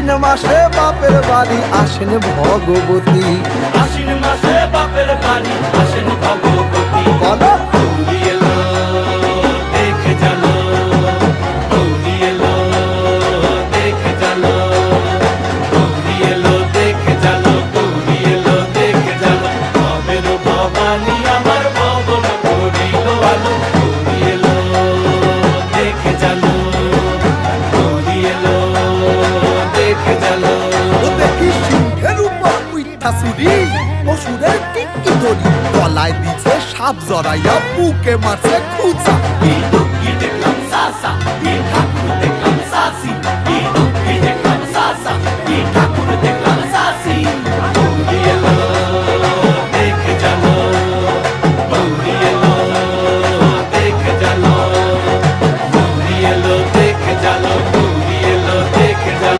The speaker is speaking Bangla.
আশ্বিন মাসে বাপের বাড়ি আসেন ভগবতী। আশ্বিন মাসে বাপের বাড়ি আসেন ভগবতী। বলো গৌরী এলো দেখে জানো, গৌরী এলো দেখে জানো, গৌরী এলো দেখে জানো, গৌরী এলো দেখে জানো। ভবের ভবানী আমার ভবন করিল আলো। গৌরী এলো দেখে জানো, গৌরী এলো দেখে জানো। ও দেখি সিংহের উপর উইঠা চুরি, অসুরের টিকি ধরি, গলায় দিছে সাপ জড়াইয়া বুকে মারছে খুঁচা। কিন্তু